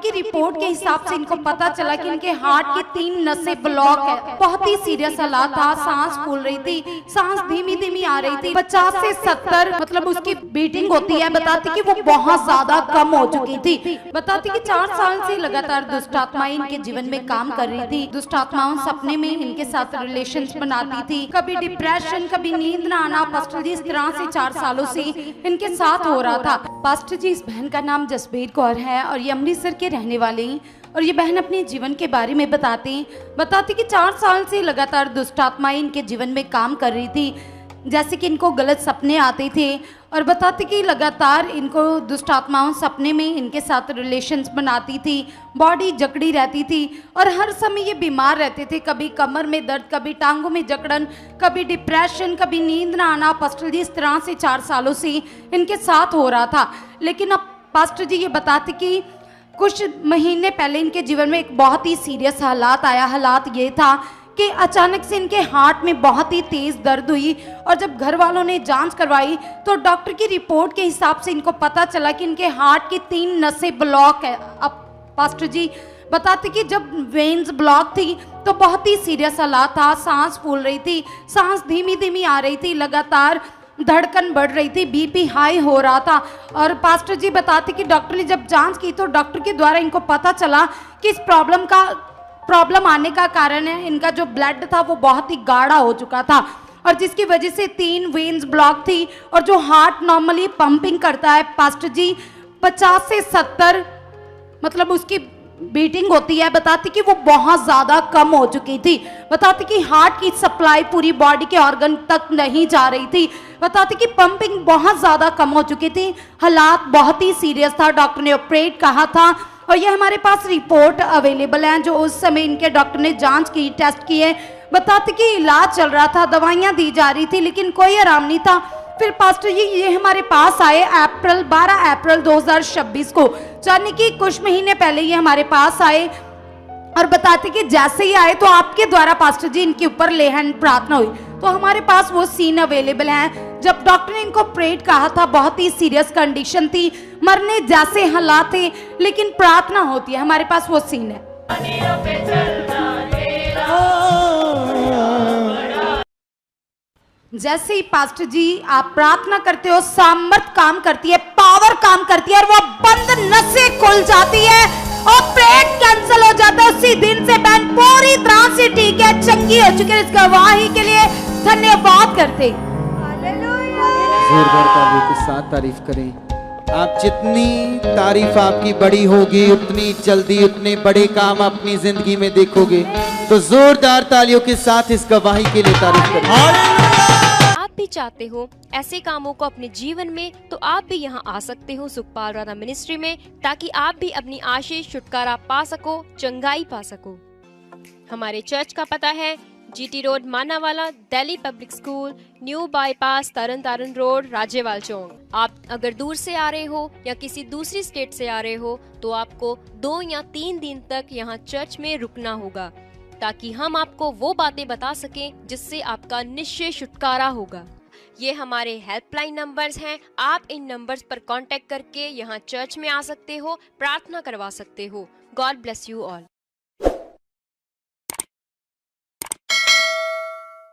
की रिपोर्ट के हिसाब से इनको पता चला कि इनके हार्ट की 3 नसें ब्लॉक है। बहुत ही सीरियस हालात था, सांस फूल रही थी, सांस धीमी धीमी आ रही थी। 50 से 70 मतलब उसकी बीटिंग होती है। बताती कि वो बहुत ज्यादा कम हो चुकी थी। बताती कि 4 साल से लगातार दुष्ट आत्माएं इनके जीवन में काम कर रही थी। दुष्ट आत्माओं सपने में इनके साथ रिलेशंस बनाती थी। कभी डिप्रेशन, कभी नींद ना आना। पास्टर जी इस तरह से 4 सालों से इनके साथ हो रहा था। पास्टर जी, इस बहन का नाम जसबीर कौर है और ये अमृतसर के रहने वाले हैं। और ये बहन अपने जीवन के बारे में बताती कि 4 साल से लगातार दुष्ट आत्माएं इनके जीवन में काम कर रही थी। जैसे कि इनको गलत सपने आते थे और बताती कि लगातार इनको दुष्ट आत्माओं सपने में इनके साथ रिलेशंस बनाती थी। बॉडी जकड़ी रहती थी और हर समय ये बीमार रहते थे। कभी कमर में दर्द, कभी टांगों में जकड़न, कभी डिप्रेशन, कभी नींद ना आना। पास्टर जी इस तरह से 4 सालों से इनके साथ हो रहा था। लेकिन अब पास्टर जी ये बताते कि कुछ महीने पहले इनके जीवन में एक बहुत ही सीरियस हालात आया। हालात ये था कि अचानक से इनके हार्ट में बहुत ही तेज दर्द हुई और जब घर वालों ने जांच करवाई तो डॉक्टर की रिपोर्ट के हिसाब से इनको पता चला कि इनके हार्ट की 3 नसें ब्लॉक है। अब पास्टर जी बताते कि जब वेन्स ब्लॉक थी तो बहुत ही सीरियस हालात था। सांस फूल रही थी, सांस धीमी धीमी आ रही थी, लगातार धड़कन बढ़ रही थी, बीपी हाई हो रहा था। और पास्टर जी बताते कि डॉक्टर ने जब जांच की तो डॉक्टर के द्वारा इनको पता चला कि इस प्रॉब्लम आने का कारण है इनका जो ब्लड था वो बहुत ही गाढ़ा हो चुका था और जिसकी वजह से 3 वेन्स ब्लॉक थी। और जो हार्ट नॉर्मली पंपिंग करता है पास्टर जी 50 से 70 मतलब उसकी बीटिंग होती है। बताती कि वो बहुत ज्यादा कम हो चुकी थी। बताती कि हार्ट की सप्लाई पूरी बॉडी के ऑर्गन तक नहीं जा रही थी। बताती कि पंपिंग बहुत ज्यादा कम हो चुकी थी। हालात बहुत ही सीरियस था। डॉक्टर ने ऑपरेट कहा था और ये हमारे पास रिपोर्ट अवेलेबल है जो उस समय इनके डॉक्टर ने जांच की, टेस्ट किए। बताते कि इलाज चल रहा था, दवाइयां दी जा रही थी लेकिन कोई आराम नहीं था। फिर पास्टर जी ये हमारे पास आए 12 अप्रैल 2026 को, यानी कि कुछ महीने पहले ये हमारे पास आए और बताते कि जैसे ही आए तो आपके द्वारा पास्टर जी इनके ऊपर ले हैंड प्रार्थना हुई। तो हमारे पास वो सीन अवेलेबल है जब डॉक्टर ने इनको ऑपरेट कहा था। बहुत ही सीरियस कंडीशन थी, मरने जैसे हालात थे लेकिन प्रार्थना होती है। हमारे पास वो सीन है। जैसे ही पास्टर जी आप प्रार्थना करते हो सामर्थ काम करती है, पावर काम करती है और वो बंद नसें खुल जाती है, ऑपरेट कैंसिल हो जाता है। उसी दिन से बहन पूरी तरह से ठीक है, चंगी हो चुकी है। इस गवाही के लिए धन्यवाद करते। जोरदार तालियों के साथ तारीफ करें। आप जितनी तारीफ आपकी बड़ी होगी उतनी जल्दी उतने बड़े काम अपनी जिंदगी में देखोगे। तो जोरदार तालियों के साथ इस गवाही के लिए तारीफ करें। आप भी चाहते हो ऐसे कामों को अपने जीवन में, तो आप भी यहाँ आ सकते हो सुखपाल राणा मिनिस्ट्री में, ताकि आप भी अपनी आशीष छुटकारा पा सको, चंगाई पा सको। हमारे चर्च का पता है GT road Manawala, Delhi public school, new bypass, Tarn Taran road, Rajewal Chowk. आप अगर दूर से आ रहे हो या किसी दूसरी स्टेट से आ रहे हो तो आपको 2 या 3 दिन तक यहाँ चर्च में रुकना होगा, ताकि हम आपको वो बातें बता सकें जिससे आपका निश्चय छुटकारा होगा। ये हमारे हेल्पलाइन नंबर्स हैं। आप इन नंबर्स पर कांटेक्ट करके यहाँ चर्च में आ सकते हो, प्रार्थना करवा सकते हो। God bless you all.